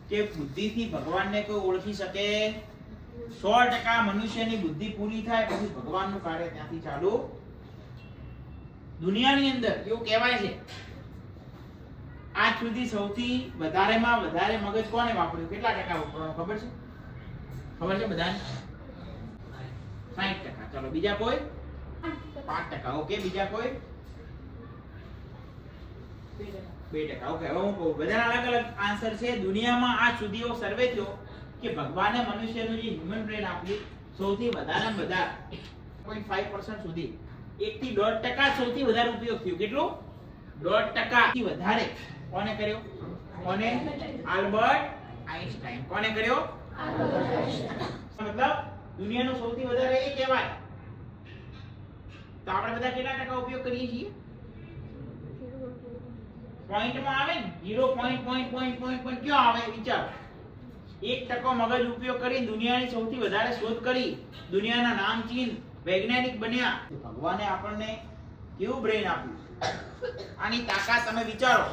કે બુદ્ધિથી ભગવાનને કોઈ ઓળખી શકે 100% મનુષ્યની બુદ્ધિ પૂરી થાય પછી ભગવાનનું કાર્ય ત્યાંથી ચાલુ. દુનિયાની અંદર એવું કહેવાય છે આજ સુધી સૌથી વધારેમાં વધારે મગજ કોને વાપર્યું? કેટલા ટકા વાપરવાનું ખબર છે? ખબર છે બધાને? 60%. ચલો બીજા કોઈ? 5%. ઓકે, બીજા કોઈ? 2%. ઓકે, હવે હું કહું બધાના અલગ અલગ આન્સર છે. દુનિયામાં આજ સુધી એવો સર્વે થયો કે ભગવાને મનુષ્યનું જે હ્યુમન બ્રેન આપ્યું સૌથી વધારે 0.5% સુધી 1 થી 1.5% સૌથી વધારે ઉપયોગ થયો. કેટલું? 1.5% થી વધારે કોને કર્યો? કોને? Albert Einstein. કોને કર્યો? મતલબ દુનિયાનો સૌથી વધારે એ કહેવાય. તો આપણે બધા કેટલા ટકા ઉપયોગ કરીએ છીએ? પોઈન્ટમાં આવે ને 0. ક્યાં આવે વિચારો? 1% મગજ ઉપયોગ કરી દુનિયાની સૌથી વધારે શોધ કરી, દુનિયાના નામચીન વૈજ્ઞાનિક બન્યા. ભગવાને આપણને કેવું બ્રેન આપ્યું? આની તાકાત તમે વિચારો.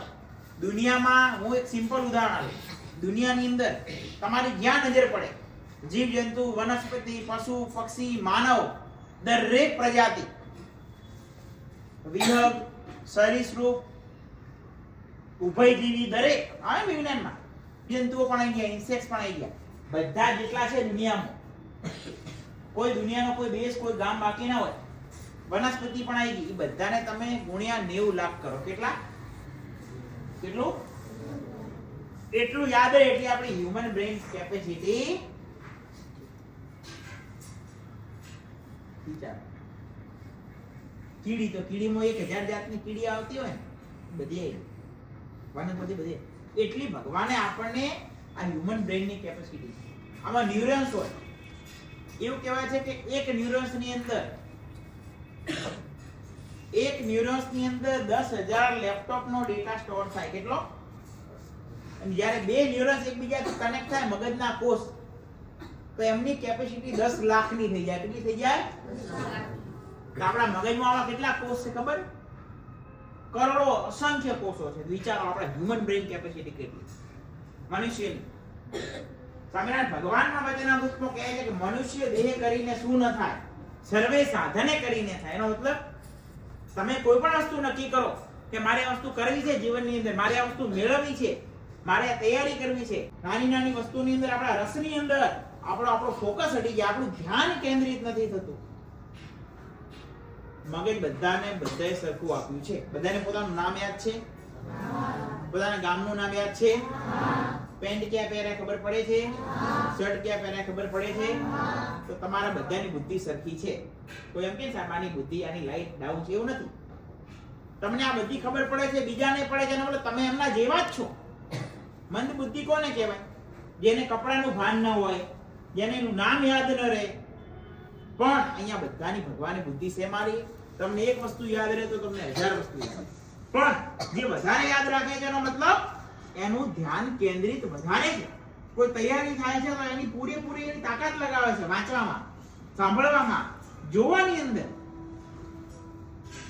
દુનિયામાં હું એક સિમ્પલ ઉદાહરણ આપું. દુનિયાની અંદર તમારી જ્યાં નજર પડે જીવ જંતુ, વનસ્પતિ, પશુ, પક્ષી, માનવ, દરેક પ્રજાતિ, વિહંગ, સરીસૃપ, ઉભયજીવી દરેક આવે વિજ્ઞાનમાં. જંતુઓ પણ આવી ગયા, ઇન્સેક્ટ્સ પણ આવી ગયા. બધા જેટલા છે દુનિયામાં, કોઈ દુનિયાનો કોઈ દેશ, કોઈ ગામ બાકી ના હોય. વનસ્પતિ પણ આવી ગઈ. એ બધાને તમે ગુણ્યા 90 લાખ કરો. કેટલા? કેટલું? એટલું યાદ રહે એટલી આપણી હ્યુમન બ્રેન કેપેસિટી. વિચાર. કીડી તો કીડીમાં 1000 જાતની કીડી આવતી હોય ને, બધી વનસ્પતિ બધી. એટલી ભગવાને આપણને આ હ્યુમન બ્રેનની કેપેસિટી. આમાં ન્યુરોન્સ હોય. એવું કહેવાય છે કે એક ન્યુરોન્સની અંદર 10,000 લેપટોપનો ડેટા સ્ટોર થાય. કેટલો? અને જ્યારે બે ન્યુરોન્સ એકબીજાથી કનેક્ટ થાય મગજના કોષ, તો એમની કેપેસિટી 10 લાખની થઈ જાય. કેટલી થઈ જાય? તો આપણા મગજમાં આવા કેટલા કોષ છે ખબર? કરોડો, અસંખ્ય કોષો છે. વિચારો આપણા હ્યુમન બ્રેન કેપેસિટી કેટલી મનુષ્યની. સ્વામિનારાયણ ભગવાનના વચનામૃતમાં કહે છે કે મનુષ્ય દેહ કરીને શું ન થાય, સર્વે સાધને કરીને થાય. એનો મતલબ તમે કોઈ પણ વસ્તુ નક્કી કરો કે મારે આ વસ્તુ કરવી છે જીવનની અંદર, મારે આ વસ્તુ મેળવવી છે, મારે આ તૈયારી કરવી છે. નાની નાની વસ્તુની અંદર આપણા રસની અંદર આપણો ફોકસ હટી જાય, આપણું ધ્યાન કેન્દ્રિત નથી થતું. મગજ બધાએ સરખું આપ્યું છે. બધાને પોતાનું નામ યાદ છે? બધાના ગામનું નામ યાદ છે? પેન્ટ ક્યાં પહેરે ખબર પડે છે? શર્ટ ક્યાં પહેરે ખબર પડે છે? તો તમારા બધાની બુદ્ધિ સરખી છે. કોઈ એમ કે સાહેબ આની બુદ્ધિ, આની લાઈટ ડાઉન છે, એવું નથી. તમને આ બધી ખબર પડે છે, બીજાને પડે છે, એટલે તમે એમના જેવા જ છો. મંદ બુદ્ધિ કોને કહેવાય? જેને કપડાનું ભાન ન હોય, જેને એનું નામ યાદ ન રહે. પણ અહીંયા બધાની ભગવાનની બુદ્ધિ છે મારી. તમને એક વસ્તુ યાદ રહે તો તમને 1000 વસ્તુ યાદ. પણ જે વધારે યાદ રાખે છે એનો મતલબ એનું ધ્યાન કેન્દ્રિત વધારે છે. કોઈ તૈયારી થાય છે તો એની પૂરેપૂરી એની તાકાત લગાવે છે વાંચવામાં, સાંભળવામાં, જોવાની અંદર.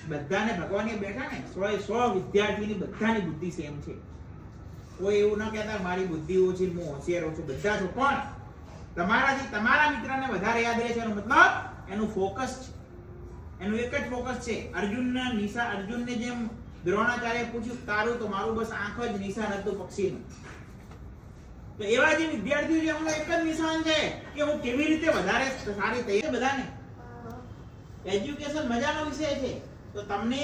બધાને ભગવાને બેઠા ને 100 વિદ્યાર્થીની બધાની બુદ્ધિ સેમ છે. કોઈ એવું ન કહેતા મારી બુદ્ધિ ઓછી, હું હોશિયાર છું. બધા છો, પણ તમારાથી તમારા મિત્રને વધારે યાદ રહે છે એનો મતલબ એનું ફોકસ છે. એનું એક જ ફોકસ છે. અર્જુનને જેમ દ્રોણાચાર્ય પૂછ્યું તારું, તો મારું બસ આંખ જ નિશાન હતું પક્ષીનું. તો એવા જે વિદ્યાર્થીઓ છે એમનું એક જ નિશાન છે કે હું કેવી રીતે વધારે સારી તૈયારી. બધાને એજ્યુકેશન મજાનો વિષય છે. તો તમને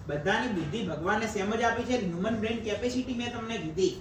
બધાની બુદ્ધિ ભગવાને સેમ જ આપી છે. હ્યુમન બ્રેન કેપેસિટી મેં તમને કીધી.